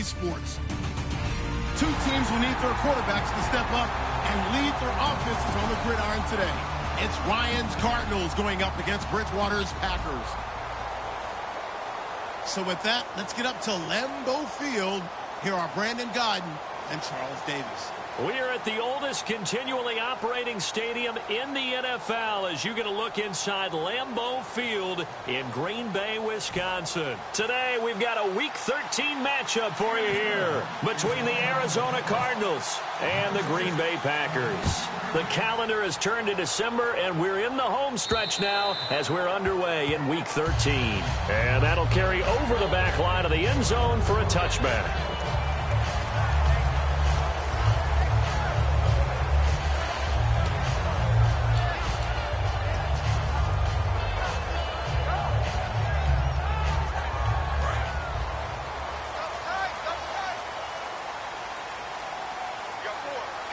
sports. Two teams will need their quarterbacks to step up and lead their offenses on the gridiron today. It's Ryan's Cardinals going up against Bridgewater's Packers. So with that, let's get up to Lambeau Field. Here are Brandon Godden and Charles Davis. We're at the oldest continually operating stadium in the NFL as you get a look inside Lambeau Field in Green Bay, Wisconsin. Today, we've got a Week 13 matchup for you here between the Arizona Cardinals and the Green Bay Packers. The calendar has turned to December, and we're in the home stretch now as we're underway in Week 13. And that'll carry over the back line of the end zone for a touchback.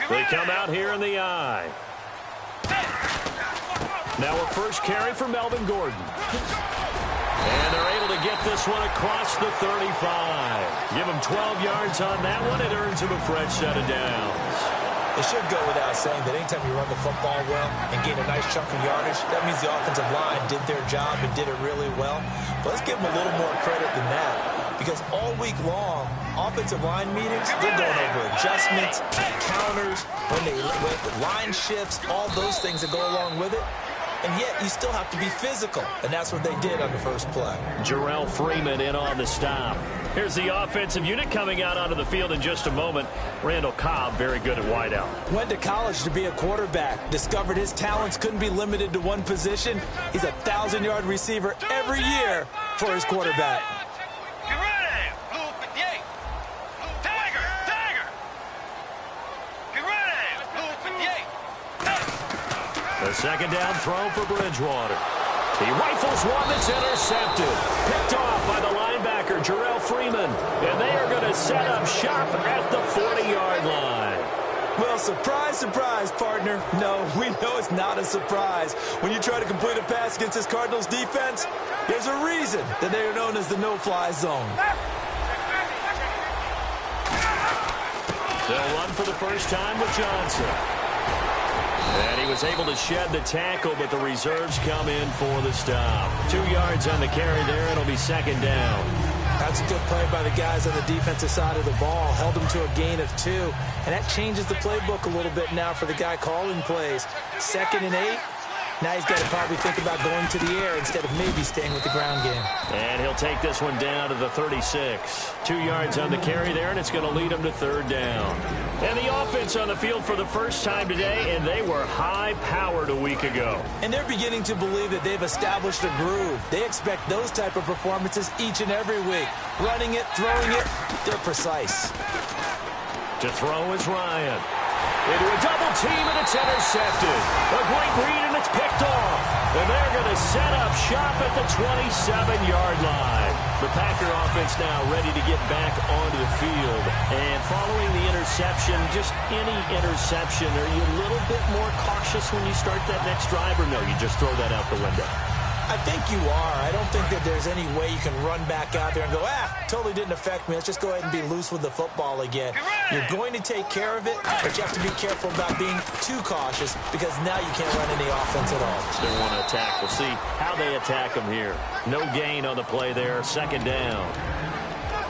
They come out here in the eye. Now a first carry for Melvin Gordon. And they're able to get this one across the 35. Give him 12 yards on that one. It earns him a fresh set of downs. It should go without saying that anytime you run the football well and gain a nice chunk of yardage, that means the offensive line did their job and did it really well. But let's give them a little more credit than that. Because all week long, offensive line meetings, they're going over adjustments, counters, when line shifts, all those things that go along with it. And yet, you still have to be physical. And that's what they did on the first play. Jarrell Freeman in on the stop. Here's the offensive unit coming out onto the field in just a moment. Randall Cobb, very good at wideout. Went to college to be a quarterback. Discovered his talents couldn't be limited to one position. He's a 1,000-yard receiver every year for his quarterback. The second down throw for Bridgewater. He rifles one that's intercepted. Picked off by the linebacker, Jarrell Freeman. And they are going to set up shop at the 40-yard line. Well, surprise, surprise, partner. No, we know it's not a surprise. When you try to complete a pass against this Cardinals defense, there's a reason that they are known as the no-fly zone. They'll run for the first time with Johnson. And he was able to shed the tackle, but the reserves come in for the stop. 2 yards on the carry there, and it'll be second down. That's a good play by the guys on the defensive side of the ball. Held them to a gain of 2. And that changes the playbook a little bit now for the guy calling plays. 2nd and 8. Now he's got to probably think about going to the air instead of maybe staying with the ground game. And he'll take this one down to the 36. 2 yards on the carry there, and it's going to lead him to third down. And the offense on the field for the first time today, and they were high-powered a week ago. And they're beginning to believe that they've established a groove. They expect those type of performances each and every week. Running it, throwing it, they're precise. To throw is Ryan. Into a double team, and it's intercepted. A great read, and it's picked off. And they're going to set up shop at the 27-yard line. The Packer offense now ready to get back onto the field. And following the interception, just any interception, are you a little bit more cautious when you start that next drive, or no, you just throw that out the window? I think you are. I don't think that there's any way you can run back out there and go, totally didn't affect me. Let's just go ahead and be loose with the football again. You're going to take care of it, but you have to be careful about being too cautious because now you can't run any offense at all. Still want to attack. We'll see how they attack them here. No gain on the play there. Second down.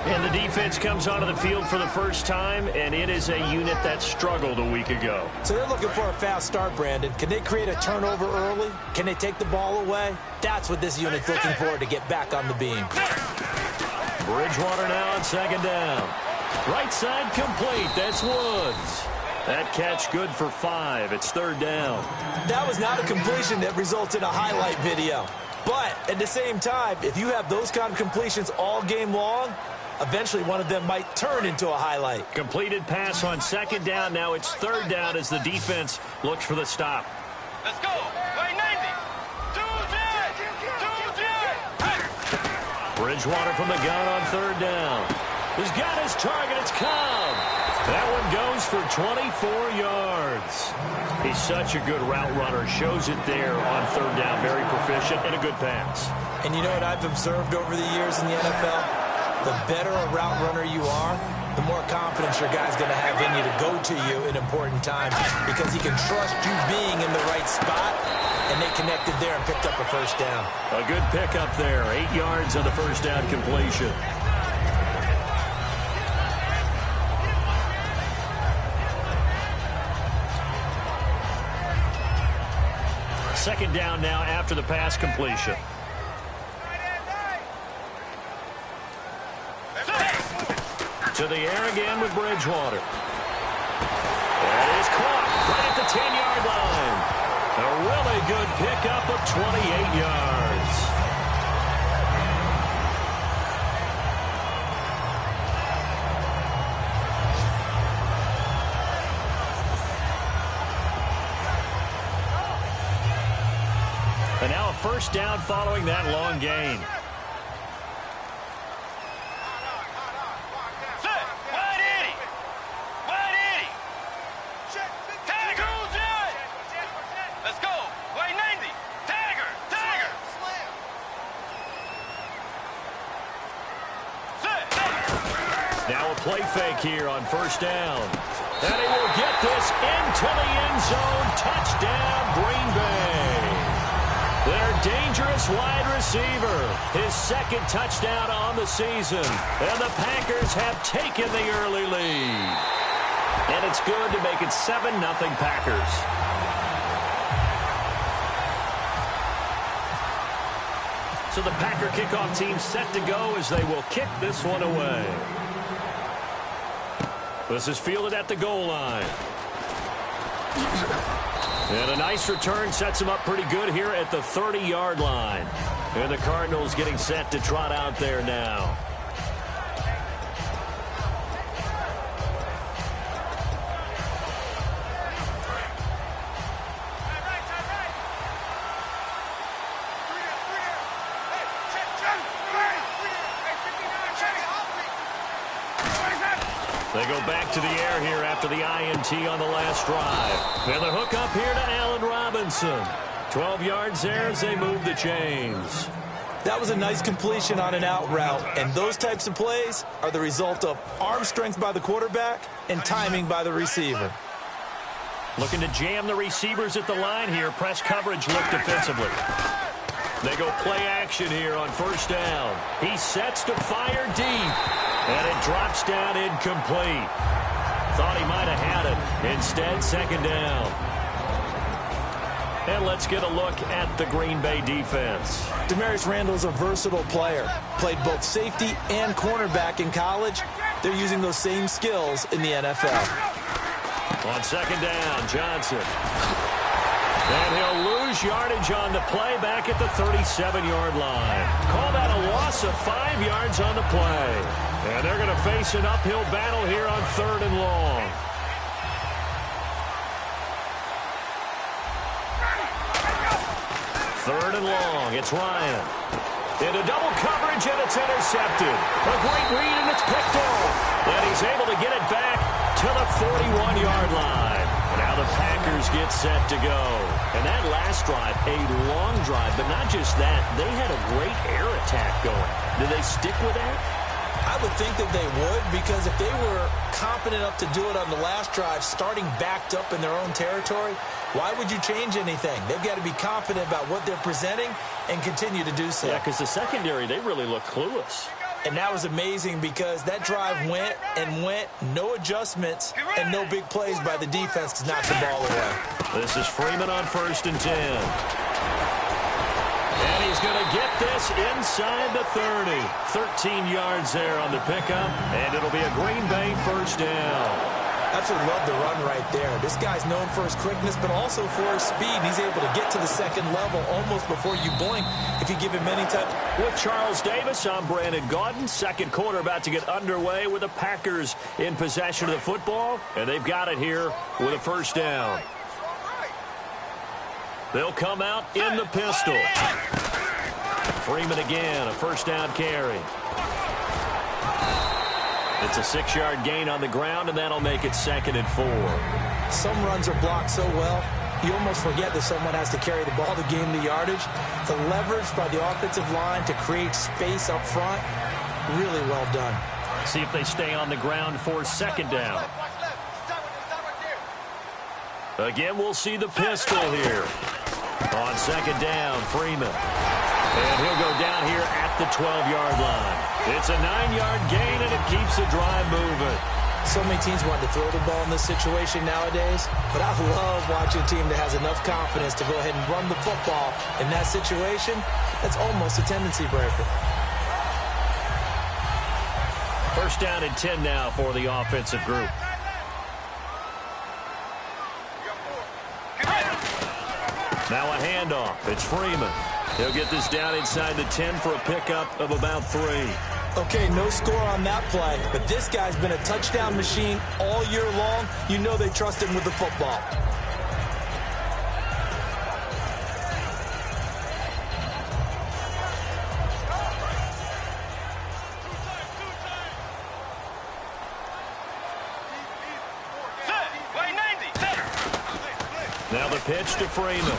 And the defense comes onto the field for the first time, and it is a unit that struggled a week ago. So they're looking for a fast start, Brandon. Can they create a turnover early? Can they take the ball away? That's what this unit's looking for to get back on the beam. Bridgewater now on second down. Right side complete. That's Woods. That catch good for 5. It's third down. That was not a completion that results in a highlight video. But at the same time, if you have those kind of completions all game long, eventually one of them might turn into a highlight. Completed pass on second down. Now it's third down as the defense looks for the stop. Let's go. Right 90. 2-10. Bridgewater from the gun on third down. He's got his target. It's Cobb. That one goes for 24 yards. He's such a good route runner. Shows it there on third down. Very proficient and a good pass. And you know what I've observed over the years in the NFL? The better a route runner you are, the more confidence your guy's going to have in you to go to you in important times because he can trust you being in the right spot, and they connected there and picked up a first down. A good pickup there. 8 yards on the first down completion. Second down now after the pass completion. To the air again with Bridgewater. That is caught right at the 10-yard line. A really good pickup of 28 yards. And now a first down following that long gain. Now a play fake here on first down. And he will get this into the end zone. Touchdown, Green Bay. Their dangerous wide receiver. His second touchdown on the season. And the Packers have taken the early lead. And it's good to make it 7-0 Packers. So the Packer kickoff team set to go as they will kick this one away. This is fielded at the goal line. And a nice return sets him up pretty good here at the 30-yard line. And the Cardinals getting set to trot out there now. They go back to the air here after the INT on the last drive. And the hook up here to Allen Robinson. 12 yards there as they move the chains. That was a nice completion on an out route, and those types of plays are the result of arm strength by the quarterback and timing by the receiver. Looking to jam the receivers at the line here. Press coverage look defensively. They go play action here on first down. He sets to fire deep. And it drops down incomplete. Thought he might have had it. Instead, second down. And let's get a look at the Green Bay defense. Demarius Randall's a versatile player. Played both safety and cornerback in college. They're using those same skills in the NFL. On second down, Johnson. And he'll lose yardage on the play back at the 37-yard line. Call that a loss of 5 yards on the play. And they're going to face an uphill battle here on third and long. Third and long. It's Ryan. Into double coverage, and it's intercepted. A great read, and it's picked off. And he's able to get it back to the 41-yard line. Now the Packers get set to go. And that last drive, a long drive, but not just that. They had a great air attack going. Do they stick with that? I would think that they would, because if they were confident enough to do it on the last drive, starting backed up in their own territory, why would you change anything? They've got to be confident about what they're presenting and continue to do so. Yeah, because the secondary, they really look clueless. And that was amazing because that drive went and went, no adjustments, and no big plays by the defense to knock the ball away. This is Freeman on first and 10. And he's going to get this inside the 30. 13 yards there on the pickup, and it'll be a Green Bay first down. Absolutely love the run right there. This guy's known for his quickness, but also for his speed. He's able to get to the second level almost before you blink if you give him any time. With Charles Davis, I'm Brandon Gaudin. Second quarter about to get underway with the Packers in possession of the football, and they've got it here with a first down. They'll come out in the pistol. Freeman again, a first down carry. It's a 6-yard gain on the ground, and that'll make it second and 4. Some runs are blocked so well, you almost forget that someone has to carry the ball to gain the yardage. The leverage by the offensive line to create space up front, really well done. See if they stay on the ground for second down. Again, we'll see the pistol here. On second down, Freeman. And he'll go down here at the 12-yard line. It's a 9-yard gain, and it keeps the drive moving. So many teams want to throw the ball in this situation nowadays, but I love watching a team that has enough confidence to go ahead and run the football in that situation. That's almost a tendency breaker. First down and 10 now for the offensive group. Now a handoff. It's Freeman. He'll get this down inside the 10 for a pickup of about 3. Okay, no score on that play, but this guy's been a touchdown machine all year long. You know they trust him with the football. Now the pitch to Freeman.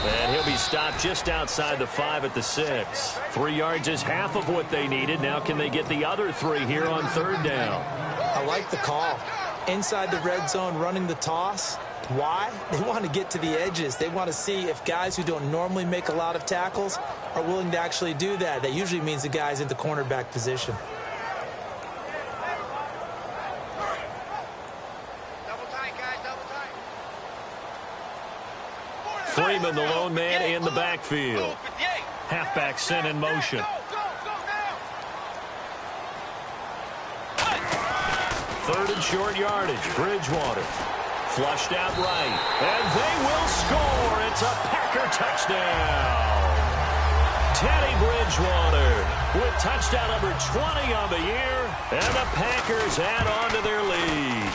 And he'll be stopped just outside the 5 at the 6. 3 yards is half of what they needed. Now can they get the other 3 here on third down? I like the call. Inside the red zone, running the toss. Why? They want to get to the edges. They want to see if guys who don't normally make a lot of tackles are willing to actually do that. That usually means the guy's in the cornerback position. Freeman, the lone man in the backfield. Halfback sent in motion. Third and short yardage. Bridgewater. Flushed out right. And they will score. It's a Packer touchdown. Teddy Bridgewater with touchdown number 20 on the year. And the Packers add on to their lead.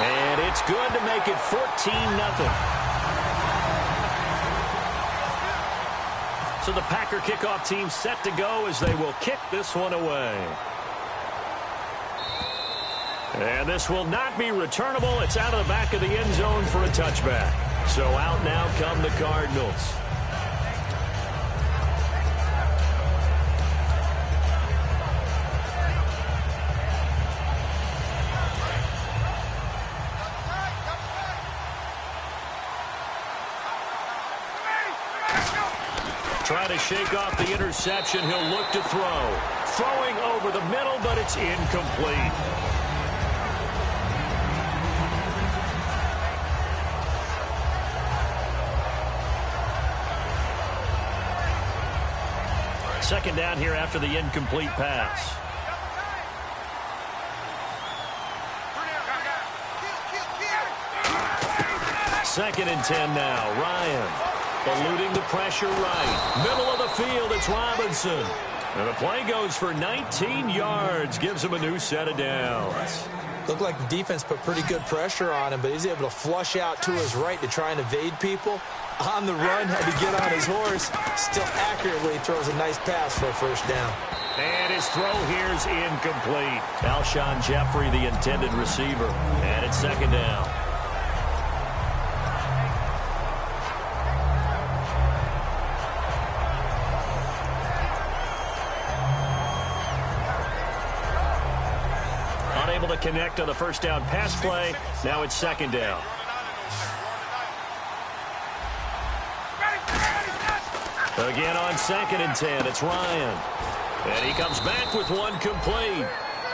And it's good to make it 14-0. So the Packer kickoff team set to go as they will kick this one away. And this will not be returnable. It's out of the back of the end zone for a touchback. So out now come the Cardinals. Trying to shake off the interception. He'll look to throw. Throwing over the middle, but it's incomplete. Second down here after the incomplete pass. Second and 10 now. Ryan. Eluding the pressure right. Middle of the field, it's Robinson. And the play goes for 19 yards. Gives him a new set of downs. Looked like the defense put pretty good pressure on him, but he's able to flush out to his right to try and evade people. On the run, had to get on his horse. Still accurately throws a nice pass for a first down. And his throw here's incomplete. Alshon Jeffrey, the intended receiver. And it's second down. Unable to connect on the first down pass play. Now it's second down. Again on second and 10, it's Ryan. And he comes back with one complete.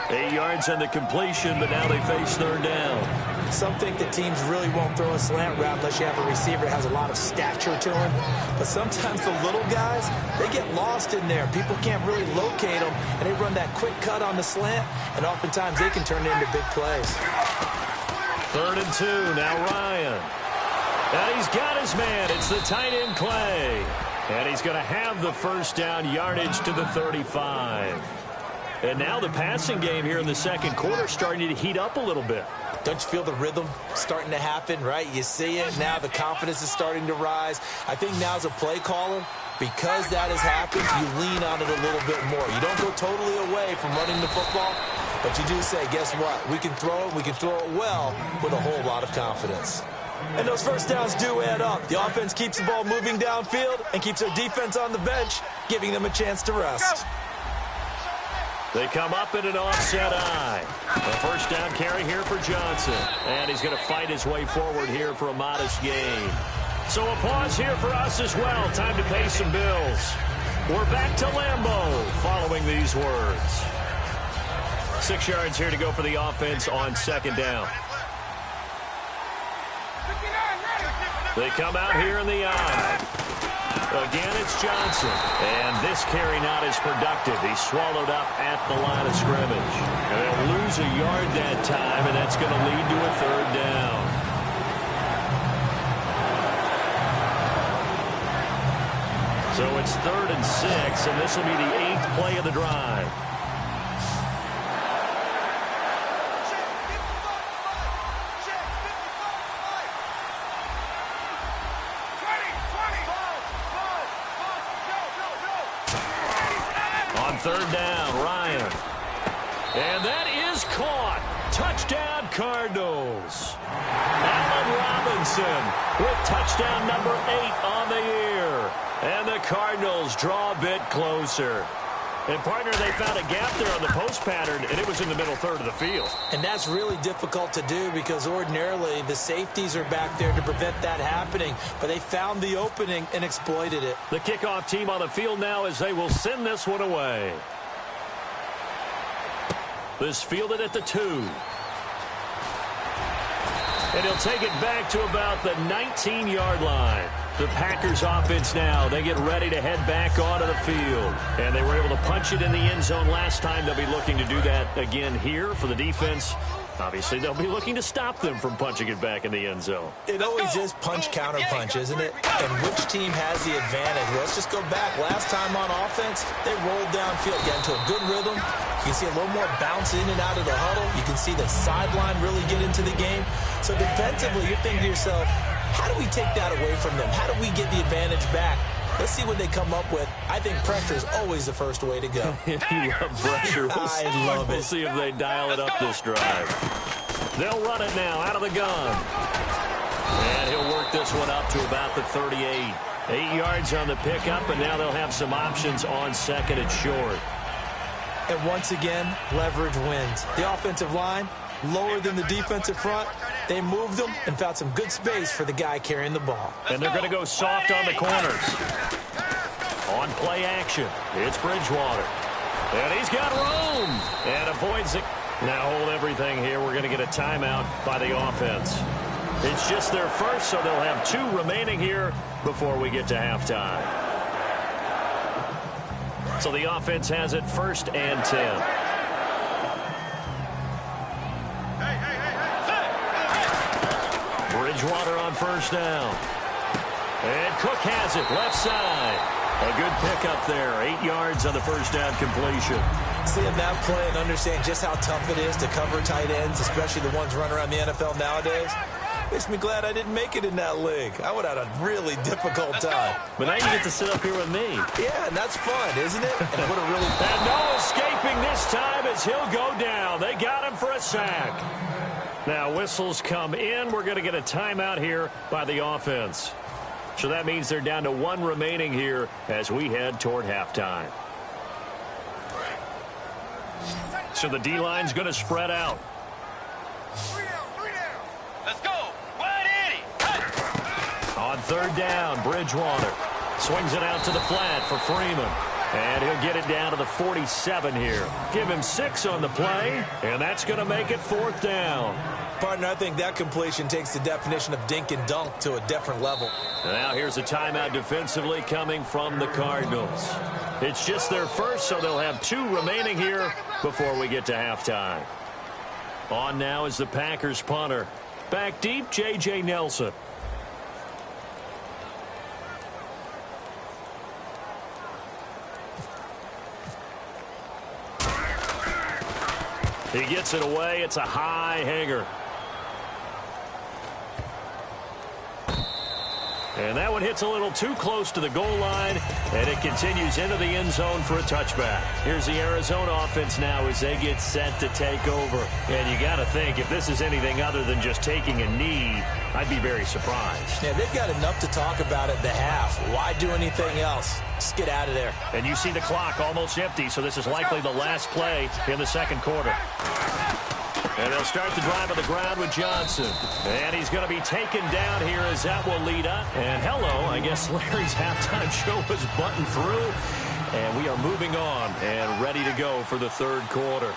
8 yards on the completion, but now they face third down. Some think that teams really won't throw a slant route unless you have a receiver that has a lot of stature to him. But sometimes the little guys, they get lost in there. People can't really locate them, and they run that quick cut on the slant, and oftentimes they can turn it into big plays. Third and 2, now Ryan. And he's got his man. It's the tight end Clay. And he's going to have the first down yardage to the 35. And now the passing game here in the second quarter starting to heat up a little bit. Don't you feel the rhythm starting to happen, right? You see it. Now the confidence is starting to rise. I think now as a play caller, because that has happened, you lean on it a little bit more. You don't go totally away from running the football, but you do say, guess what? We can throw it. We can throw it well with a whole lot of confidence. And those first downs do add up. The offense keeps the ball moving downfield and keeps their defense on the bench, giving them a chance to rest. They come up in an offset eye. A first down carry here for Johnson. And he's going to fight his way forward here for a modest gain. So a pause here for us as well. Time to pay some bills. We're back to Lambeau following these words. 6 yards here to go for the offense on second down. They come out here in the eye. Again, it's Johnson. And this carry not as productive. He's swallowed up at the line of scrimmage. And they'll lose a yard that time, and that's going to lead to a third down. So it's 3rd and 6, and this will be the 8th play of the drive. On 3rd down, Ryan. And that is caught. Touchdown, Cardinals. Allen Robinson with touchdown number 8 on the year. And the Cardinals draw a bit closer. And, partner, they found a gap there on the post pattern, and it was in the middle third of the field. And that's really difficult to do because ordinarily the safeties are back there to prevent that happening. But they found the opening and exploited it. The kickoff team on the field now as they will send this one away. This fielded at the 2. And he'll take it back to about the 19-yard line. The Packers offense now, they get ready to head back onto the field. And they were able to punch it in the end zone last time. They'll be looking to do that again here for the defense. Obviously, they'll be looking to stop them from punching it back in the end zone. It always is punch-counter-punch, isn't it? And which team has the advantage? Well, let's just go back. Last time on offense, they rolled downfield, got into a good rhythm. You can see a little more bounce in and out of the huddle. You can see the sideline really get into the game. So defensively, you're thinking to yourself, how do we take that away from them? How do we get the advantage back? Let's see what they come up with. I think pressure is always the first way to go. You love pressure. I love it. We'll see if they dial it up this drive. They'll run it now out of the gun. And he'll work this one up to about the 38. 8 yards on the pickup, and now they'll have some options on second and short. And once again, leverage wins. The offensive line, lower than the defensive front. They moved them and found some good space for the guy carrying the ball. And they're going to go soft on the corners. On play action, it's Bridgewater. And he's got room. And avoids it. Now hold everything here. We're going to get a timeout by the offense. It's just their first, so they'll have 2 remaining here before we get to halftime. So the offense has it 1st and 10. Bridgewater on 1st down. And Cook has it left side. A good pickup there. 8 yards on the 1st down completion. Seeing that play and understand just how tough it is to cover tight ends, especially the ones running around the NFL nowadays, makes me glad I didn't make it in that league. I would have had a really difficult time. But now you get to sit up here with me. Yeah, and that's fun, isn't it? And what a really... And no escaping this time as he'll go down. They got him for a sack. Now whistles come in. We're going to get a timeout here by the offense. So that means they're down to 1 remaining here as we head toward halftime. So the D-line's going to spread out. Let's go. Wide Eddie. On 3rd down, Bridgewater swings it out to the flat for Freeman. And he'll get it down to the 47 here. Give him 6 on the play, and that's going to make it 4th down. Partner, I think that completion takes the definition of dink and dunk to a different level. Now here's a timeout defensively coming from the Cardinals. It's just their first, so they'll have 2 remaining here before we get to halftime. On now is the Packers punter. Back deep, J.J. Nelson. He gets it away. It's a high hanger. And that one hits a little too close to the goal line, and it continues into the end zone for a touchback. Here's the Arizona offense now as they get set to take over. And you got to think, if this is anything other than just taking a knee, I'd be very surprised. Yeah, they've got enough to talk about at the half. Why do anything else? Just get out of there. And you see the clock almost empty, so this is likely the last play in the second quarter. And they'll start the drive on the ground with Johnson. And he's going to be taken down here as that will lead up. And hello, I guess Larry's halftime show was buttoned through. And we are moving on and ready to go for the third quarter.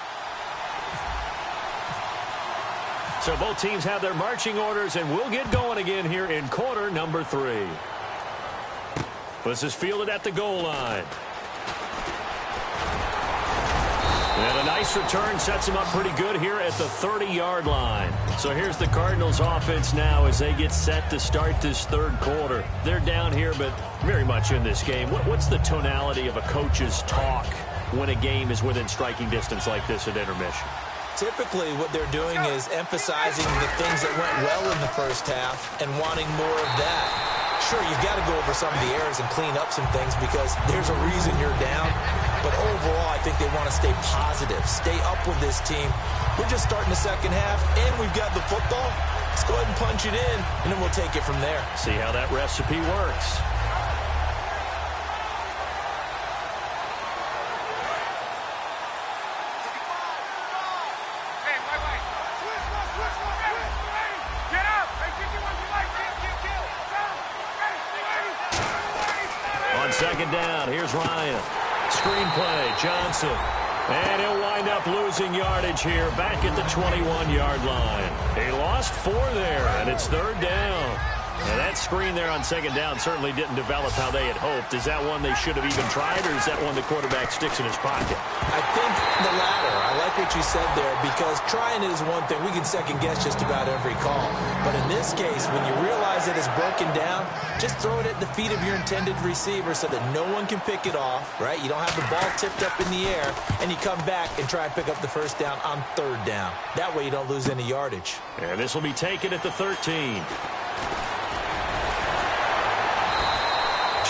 So both teams have their marching orders, and we'll get going again here in quarter number 3. This is fielded at the goal line. And a nice return sets him up pretty good here at the 30-yard line. So here's the Cardinals offense now as they get set to start this third quarter. They're down here, but very much in this game. What's the tonality of a coach's talk when a game is within striking distance like this at intermission? Typically, what they're doing is emphasizing the things that went well in the first half and wanting more of that. Sure, you've got to go over some of the errors and clean up some things because there's a reason you're down. But overall, I think they want to stay positive, stay up with this team. We're just starting the second half, and we've got the football. Let's go ahead and punch it in, and then we'll take it from there. See how that recipe works. On second down, here's Ryan. Screenplay, Johnson. And he'll wind up losing yardage here back at the 21-yard line. He lost 4 there, and it's third down. And that screen there on second down certainly didn't develop how they had hoped. Is that one they should have even tried, or is that one the quarterback sticks in his pocket? I think the latter. I like what you said there because trying it is one thing. We can second-guess just about every call. But in this case, when you realize that it's broken down, just throw it at the feet of your intended receiver so that no one can pick it off, right? You don't have the ball tipped up in the air, and you come back and try and pick up the first down on third down. That way you don't lose any yardage. And this will be taken at the 13.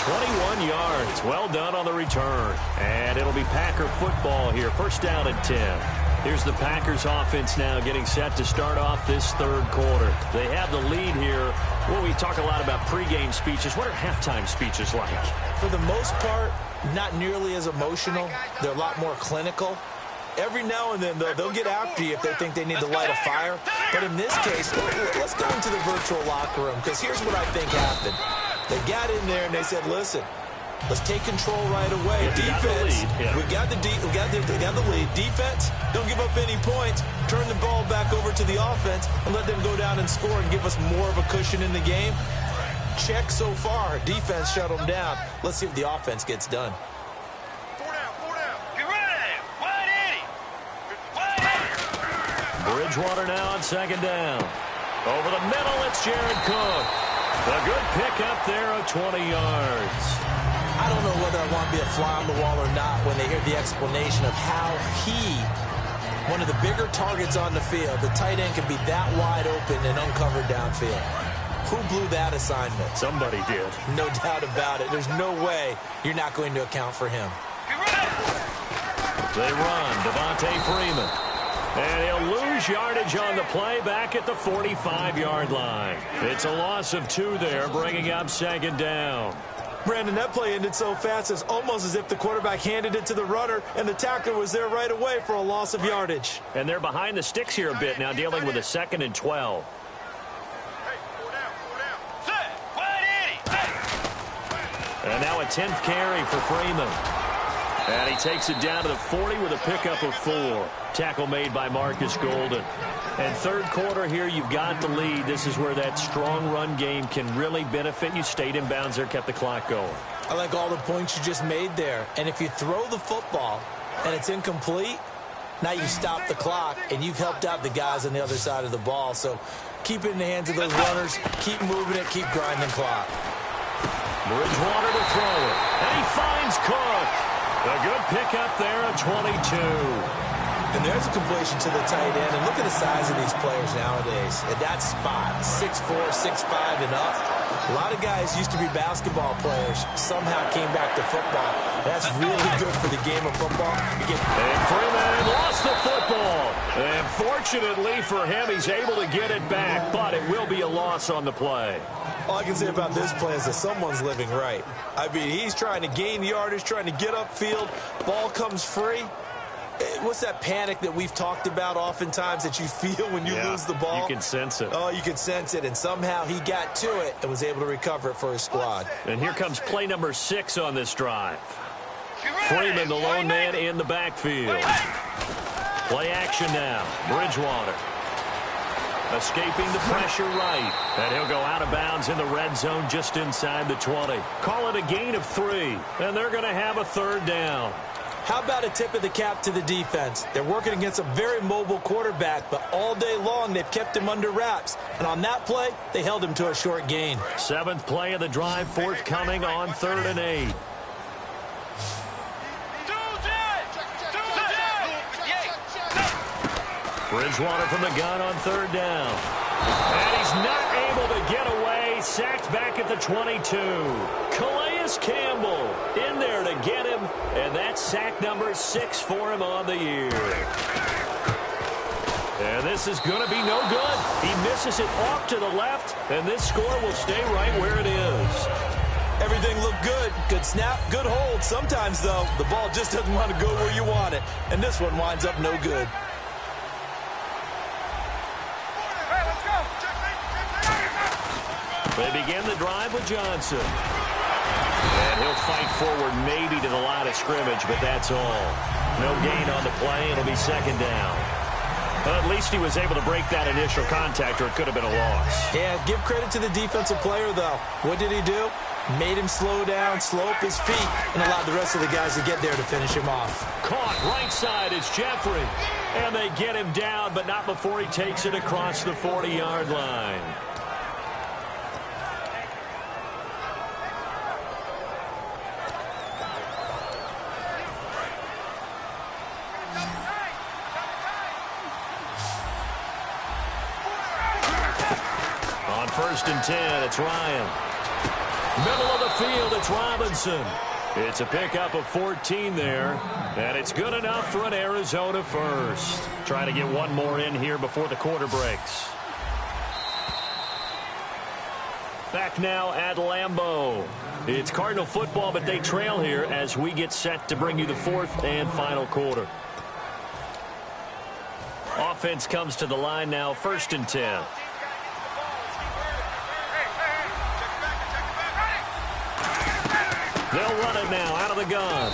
21 yards. Well done on the return. And it'll be Packer football here. First down and 10. Here's the Packers offense now getting set to start off this third quarter. They have the lead here. Well, we talk a lot about pregame speeches. What are halftime speeches like? For the most part, not nearly as emotional. They're a lot more clinical. Every now and then, though, they'll get after you if they think they need to light a fire. But in this case, let's go into the virtual locker room because here's what I think happened. They got in there and they said, listen, let's take control right away. Defense, we got the lead. Defense, don't give up any points. Turn the ball back over to the offense and let them go down and score and give us more of a cushion in the game. Check so far. Defense shut them down. Let's see if the offense gets done. Bridgewater now on second down. Over the middle, it's Jared Cook. A good pickup there of 20 yards. I don't know whether I want to be a fly on the wall or not when they hear the explanation of how one of the bigger targets on the field, the tight end can be that wide open and uncovered downfield. Who blew that assignment? Somebody did. No doubt about it. There's no way you're not going to account for him. They run. Devontae Freeman. And he'll lose yardage on the play back at the 45-yard line. It's a loss of 2 there, bringing up second down. Brandon, that play ended so fast, it's almost as if the quarterback handed it to the runner, and the tackler was there right away for a loss of yardage. And they're behind the sticks here a bit now, dealing with a 2nd and 12. And now a 10th carry for Freeman. And he takes it down to the 40 with a pickup of 4. Tackle made by Marcus Golden. And third quarter here, you've got the lead. This is where that strong run game can really benefit you. Stayed in bounds there, kept the clock going. I like all the points you just made there. And if you throw the football and it's incomplete, now you stop the clock and you've helped out the guys on the other side of the ball. So keep it in the hands of those runners. Keep moving it. Keep grinding clock. Bridgewater to throw it. And he finds Cook. A good pickup there at 22. And there's a completion to the tight end. And look at the size of these players nowadays. At that spot, 6'4", 6'5", and up. A lot of guys used to be basketball players, somehow came back to football. That's really good for the game of football. And Freeman lost the football. And fortunately for him, he's able to get it back, but it will be a loss on the play. All I can say about this play is that someone's living right. I mean, he's trying to gain yardage, trying to get upfield. Ball comes free. What's that panic that we've talked about oftentimes that you feel when you lose the ball? You can sense it. Oh, you can sense it, and somehow he got to it and was able to recover it for his squad. And here comes play number 6 on this drive. Freeman, the lone man in the backfield. Play action now. Bridgewater. Escaping the pressure right. And he'll go out of bounds in the red zone just inside the 20. Call it a gain of 3. And they're going to have a third down. How about a tip of the cap to the defense? They're working against a very mobile quarterback, but all day long they've kept him under wraps. And on that play, they held him to a short gain. 7th play of the drive forthcoming on 3rd and 8. Bridgewater from the gun on 3rd down. And he's not able to get away. Sacked back at the 22. Calais Campbell in there to get him. And that's sack number 6 for him on the year. And this is going to be no good. He misses it off to the left. And this score will stay right where it is. Everything looked good. Good snap, good hold. Sometimes, though, the ball just doesn't want to go where you want it. And this one winds up no good. They begin the drive with Johnson. And he'll fight forward maybe to the line of scrimmage, but that's all. No gain on the play. It'll be 2nd down. Well, at least he was able to break that initial contact, or it could have been a loss. Yeah, give credit to the defensive player, though. What did he do? Made him slow down, slow up his feet, and allowed the rest of the guys to get there to finish him off. Caught right side is Jeffrey. And they get him down, but not before he takes it across the 40-yard line. On 1st and 10, it's Ryan. Middle of the field, it's Robinson. It's a pickup of 14 there, and it's good enough for an Arizona first. Trying to get one more in here before the quarter breaks. Back now at Lambeau. It's Cardinal football, but they trail here as we get set to bring you the 4th and final quarter. Offense comes to the line now, 1st and 10. They'll run it now out of the gun.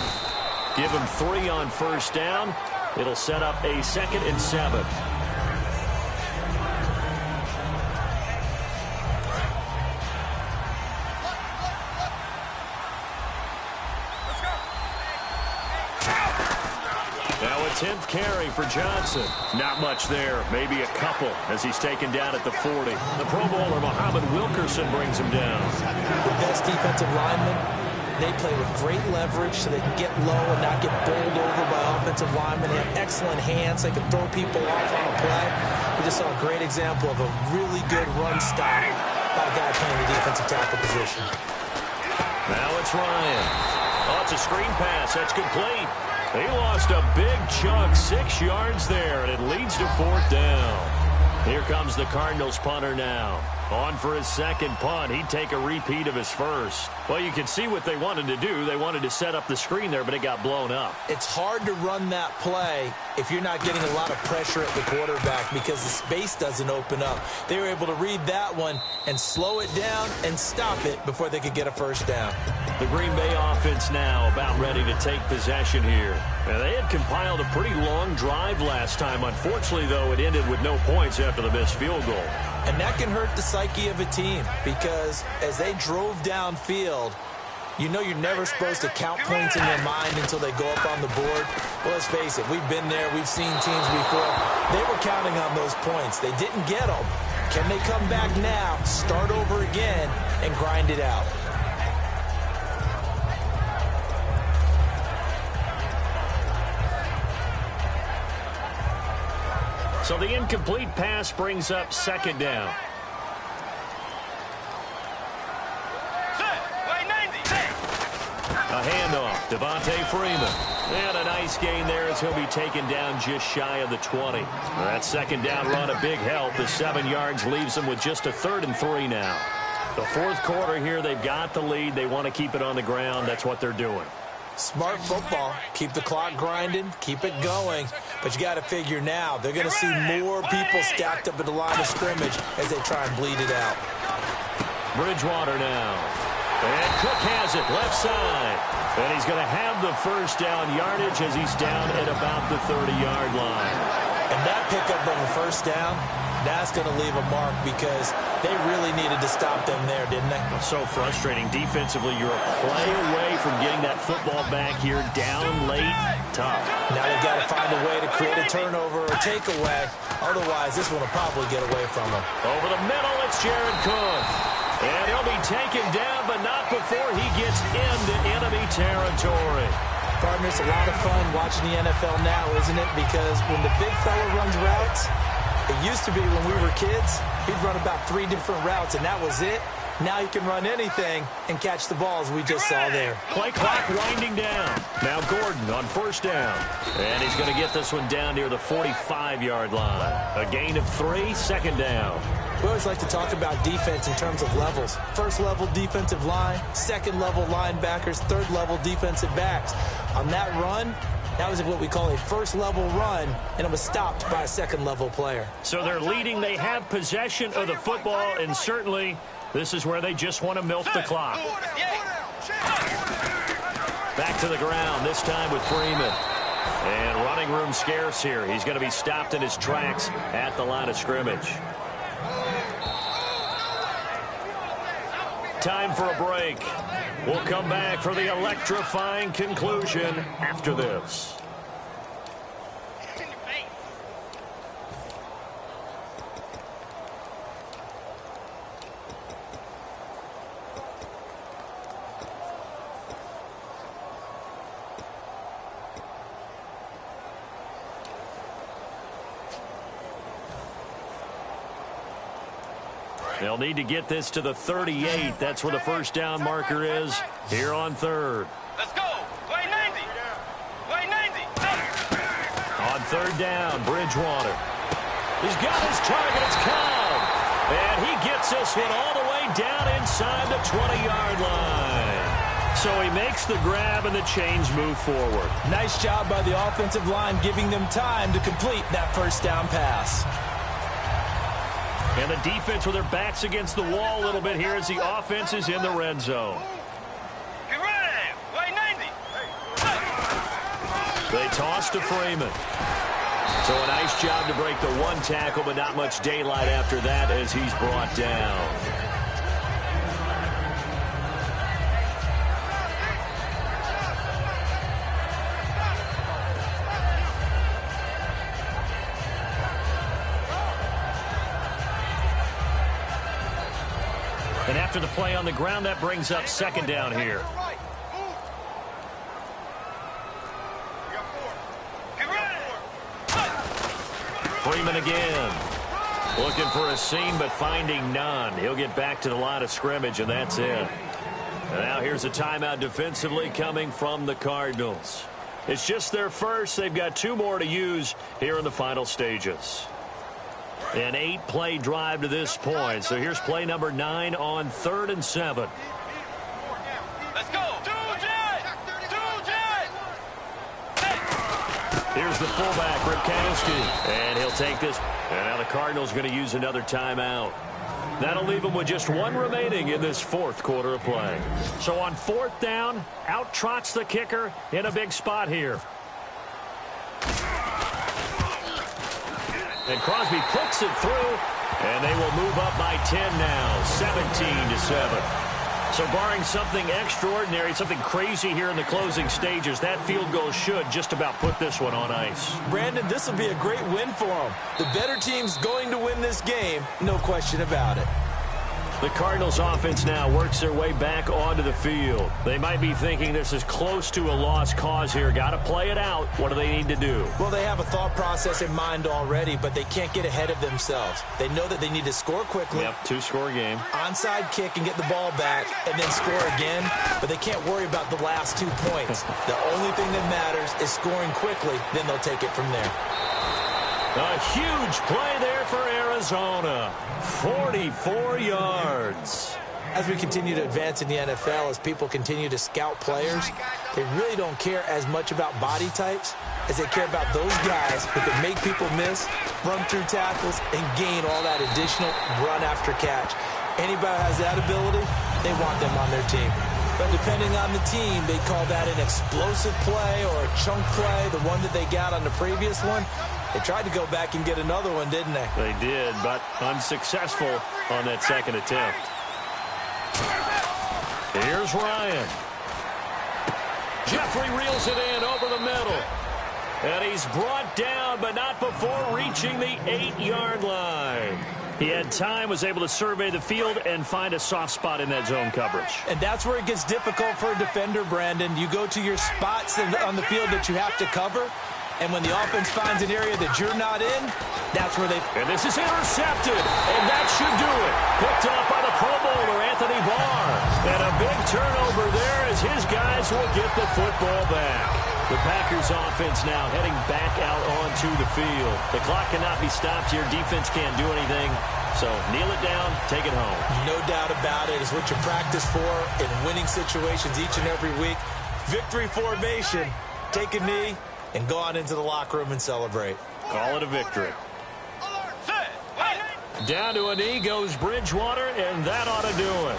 Give him 3 on 1st down. It'll set up a 2nd and 7. Now a 10th carry for Johnson. Not much there, maybe a couple as he's taken down at the 40. The Pro Bowler Muhammad Wilkerson brings him down. The best defensive lineman. They play with great leverage so they can get low and not get bowled over by offensive linemen. They have excellent hands. They can throw people off on a play. We just saw a great example of a really good run stop by a guy playing the defensive tackle position. Now it's Ryan. Oh, it's a screen pass. That's complete. He lost a big chunk, 6 yards there, and it leads to 4th down. Here comes the Cardinals punter now. On for his 2nd punt. He'd take a repeat of his 1st. Well, you can see what they wanted to do. They wanted to set up the screen there, but it got blown up. It's hard to run that play if you're not getting a lot of pressure at the quarterback because the space doesn't open up. They were able to read that one and slow it down and stop it before they could get a 1st down. The Green Bay offense now about ready to take possession here. Now, they had compiled a pretty long drive last time. Unfortunately, though, it ended with no points after the missed field goal. And that can hurt the psyche of a team because as they drove downfield, you know you're never supposed to count points in your mind until they go up on the board. Well, let's face it, we've been there. We've seen teams before. They were counting on those points. They didn't get them. Can they come back now, start over again, and grind it out? So the incomplete pass brings up 2nd down. handoff. Devontae Freeman. And a nice gain there as he'll be taken down just shy of the 20. That second down run, a big help. The 7 yards leaves them with just a 3rd and 3 now. The fourth quarter here, they've got the lead. They want to keep it on the ground. That's what they're doing. Smart football. Keep the clock grinding. Keep it going. But you got to figure now, they're going to see more people stacked up at the line of scrimmage as they try and bleed it out. Bridgewater now. And Cook has it, left side. And he's going to have the first down yardage as he's down at about the 30-yard line. And that pickup of a first down, that's going to leave a mark because they really needed to stop them there, didn't they? So frustrating. Defensively, you're a play away from getting that football back here down late. Tough. Now they've got to find a way to create a turnover or takeaway. Otherwise, this one will probably get away from them. Over the middle, it's Jared Cook. And he'll be taken down, but not before he gets into enemy territory. Partner, it's a lot of fun watching the NFL now, isn't it? Because when the big fella runs routes, it used to be when we were kids, he'd run about 3 different routes, and that was it. Now he can run anything and catch the ball, as we just saw there. Play clock winding down. Now Gordon on first down. And he's going to get this one down near the 45-yard line. A gain of 3, second down. We always like to talk about defense in terms of levels. First-level defensive line, second-level linebackers, third-level defensive backs. On that run, that was what we call a first-level run, and it was stopped by a second-level player. So they're leading. They have possession of the football, and certainly this is where they just want to milk the clock. Back to the ground, this time with Freeman. And running room scarce here. He's going to be stopped in his tracks at the line of scrimmage. Time for a break. We'll come back for the electrifying conclusion after this. They'll need to get this to the 38. That's where the first down marker is here on third. Let's go. Way 90. Way 90. On third down, Bridgewater. He's got his target. It's Cobb. And he gets this one all the way down inside the 20-yard line. So he makes the grab and the change move forward. Nice job by the offensive line giving them time to complete that first down pass. And the defense with their backs against the wall a little bit here as the offense is in the red zone. Get ready. Way 90. They toss to Freeman. So a nice job to break the one tackle, but not much daylight after that as he's brought down. And after the play on the ground, that brings up second down here. Freeman again. Looking for a seam, but finding none. He'll get back to the line of scrimmage, and that's it. And now here's a timeout defensively coming from the Cardinals. It's just their first. They've got 2 more to use here in the final stages. An 8-play drive to this point. So here's play number 9 on 3rd and 7. Let's go. Here's the fullback, Ripkowski. And he'll take this. And now the Cardinals going to use another timeout. That'll leave them with just 1 remaining in this 4th quarter of play. So on 4th down, out trots the kicker in a big spot here. And Crosby puts it through, and they will move up by 10 now, 17-7. So barring something extraordinary, something crazy here in the closing stages, that field goal should just about put this one on ice. Brandon, this will be a great win for them. The better team's going to win this game, no question about it. The Cardinals offense now works their way back onto the field. They might be thinking this is close to a lost cause here. Got to play it out. What do they need to do? Well, they have a thought process in mind already, but they can't get ahead of themselves. They know that they need to score quickly. Yep, two-score game. Onside kick and get the ball back and then score again, but they can't worry about the last 2 points. The only thing that matters is scoring quickly, then they'll take it from there. A huge play there for Arizona. 44 yards. As we continue to advance in the NFL, as people continue to scout players, they really don't care as much about body types as they care about those guys who can make people miss, run through tackles, and gain all that additional run after catch. Anybody who has that ability, they want them on their team. But depending on the team, they call that an explosive play or a chunk play, the one that they got on the previous one. They tried to go back and get another one, didn't they? They did, but unsuccessful on that second attempt. Here's Ryan. Jeffrey reels it in over the middle. And he's brought down, but not before reaching the 8-yard line. He had time, was able to survey the field and find a soft spot in that zone coverage. And that's where it gets difficult for a defender, Brandon. You go to your spots on the field that you have to cover, and when the offense finds an area that you're not in, that's where they... And this is intercepted, and that should do it. Picked up by the Pro Bowler, Anthony Barr. And a big turnover there as his guys will get the football back. The Packers offense now heading back out onto the field. The clock cannot be stopped here. Defense can't do anything. So kneel it down, take it home. No doubt about it. It's what you practice for in winning situations each and every week. Victory formation. Take a knee and go on into the locker room and celebrate. Call it a victory. Down to a knee goes Bridgewater, and that ought to do it.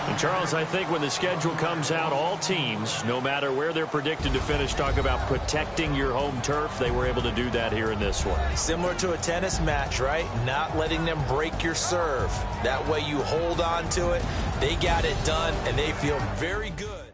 And Charles, I think when the schedule comes out, all teams, no matter where they're predicted to finish, talk about protecting your home turf. They were able to do that here in this one. Similar to a tennis match, right? Not letting them break your serve. That way you hold on to it. They got it done, and they feel very good.